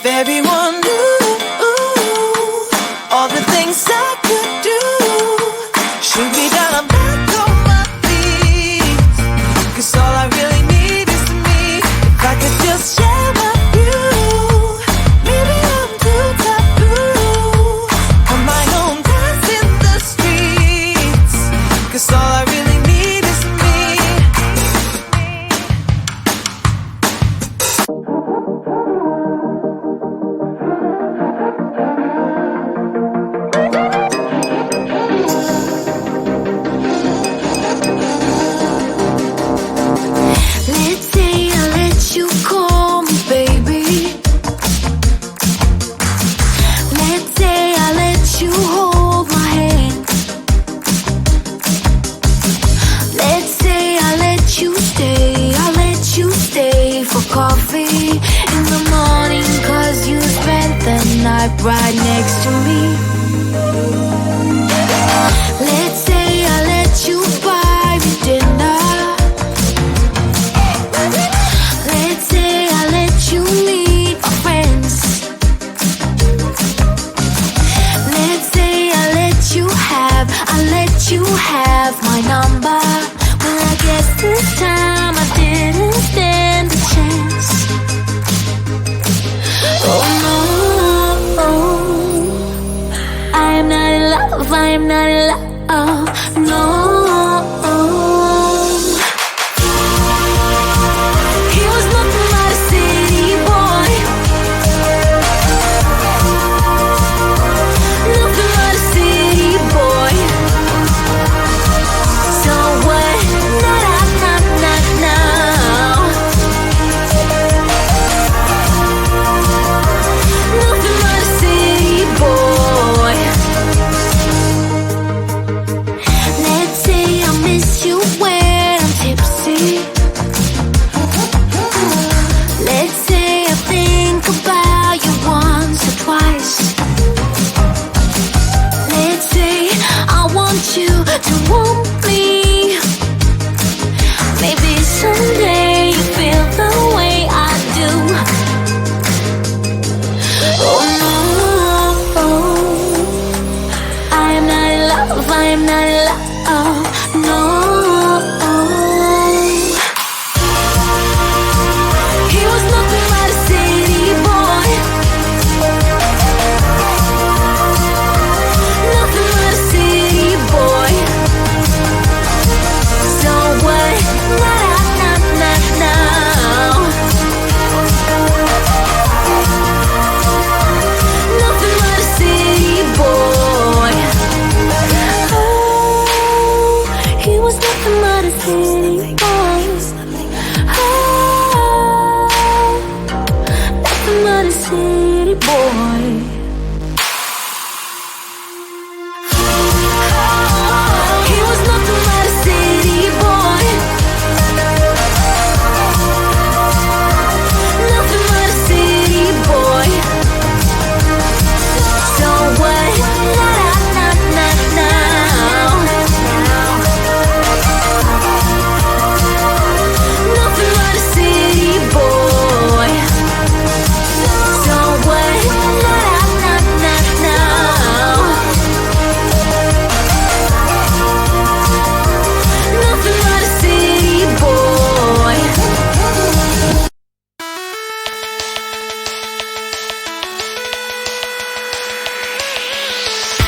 If everyone knew all the things I could do, shoot me down, I'm back on my feet. 'Cause all I really need is me. If I could just share my view, maybe I'm too taboo. On my own dance in the streets. 'Cause all I really need is me. Let's say I let you call me baby. Let's say I let you hold my hand. Let's say I let you stay for coffee in the morning, 'cause you spent the night right next to me. Let's say I let you buy me dinner. Let's say I let you meet my friends. Let's say I let you have my number. Well, I guess this time I didn't stand a chance. Oh no, I am not in love, I am not in love, no. He was nothing but a city boy. Nothing but a city boy. So what? Now. Nothing but a city boy. Let's say I miss you when I'm tipsy. Let's say I think about you once or twice. Let's say I want you to want me. Maybe someday you feel the way I do. Oh no, I am not in love, I am not in love, no. He was nothing but a city boy. Nothing but a city boy. So what? Now. Nothing but a city boy. Oh, he was nothing but a city boy. Oh, nothing but a city boy. He was nothing but a city boy. Nothing but a city boy. So what? Now. Nothing but a city boy. So what? Now. Nothing but a city boy.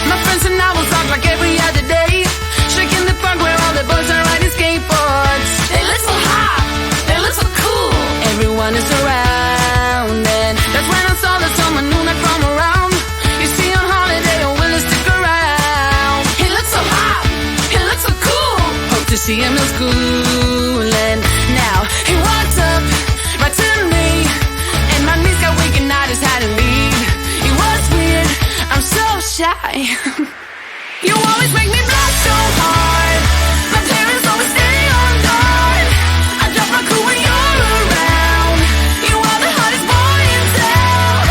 My friends and I will talk like every other day, shaking the park where all the boys are riding skateboards. They look so hot, they look so cool. Everyone is around, and that's when I saw that someone new not from around. You see on holiday, or will he stick around? He looks so hot, he looks so cool. Hope to see him in school, and now he walks up right to me, and my knees got weak and I just had to leave. It was weird, I'm so shy. You always make me blush so hard. My parents always stay on guard. I drop my cool when you're around. You are the hottest boy in town.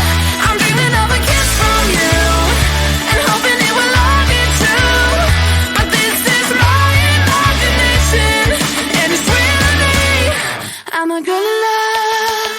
I'm dreaming of a kiss from you, and hoping it will love you too. But this is my imagination, and it's really I'm a girl in love.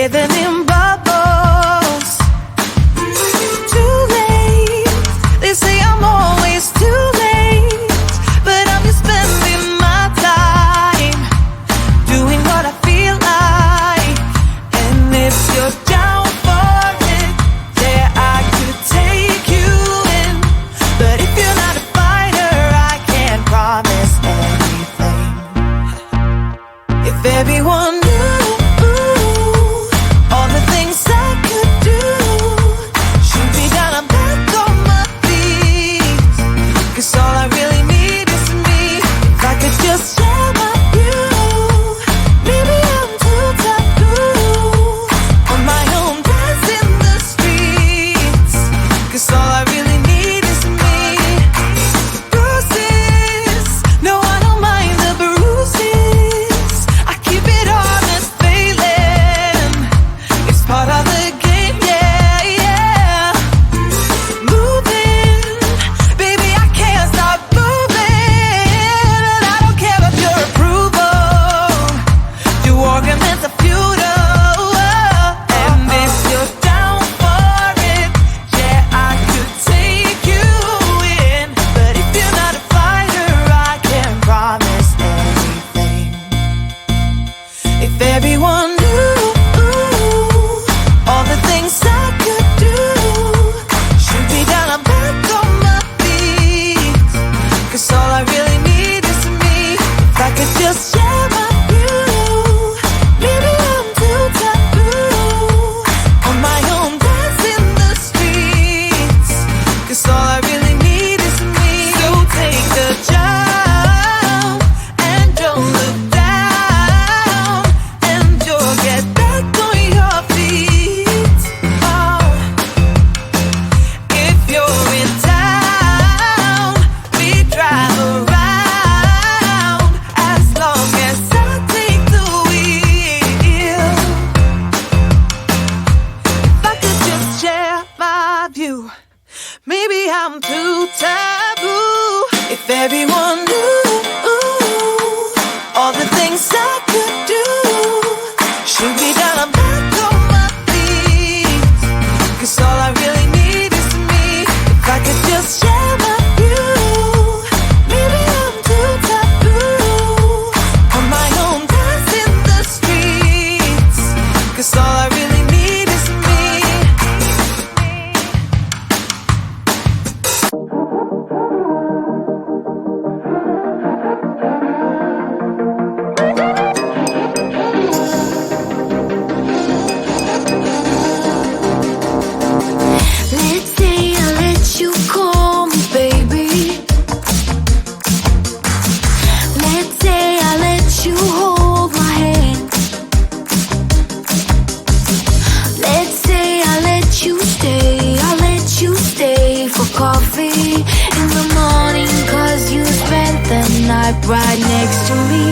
living in bubbles. Too late, they say I'm always too late, but I'm just spending my time doing what I feel like. And if you're down for it, yeah, I could take you in. But if you're not a fighter, I can't promise anything. If everyone knew all the things I could do, shoot me down, I'm back on my feet. 'Cause all I really need is me. If I could just share my view, maybe I'm too taboo on my own, dance in the streets. 'Cause all I really need is me. Bruises, no, I don't mind the bruises. I keep it honest, failing. It's part of the game, yeah, yeah. Moving, baby, I can't stop moving. And I don't care of your approval. Your arguments are futile. And if you're down for it, yeah, I could take you in. But if you're not a fighter, I can't promise anything. If everyone knew all the things I could do, shoot me down, I'm back on my feet. 'Cause all I really need is me. If I could just share my view, maybe I'm too taboo on my own, dance in the streets. 'Cause all I really need is me. So take the jump and don't look down, and you'll get back on your feet. Oh, if you're in town, we drive around as long as I take the wheel. If I could just share my view, maybe I'm too taboo. If everyone knew all the things I could do, shoot me down, I'm back on my feet. 'Cause all I really need is me. If I could just share my view, maybe I'm too taboo on my own, dance in the streets. 'Cause all I really need is me. Let's say I let you call me baby. Let's say I let you hold my hand. Let's say I let you stay for coffee in the morning. 'Cause you spent the night right next to me.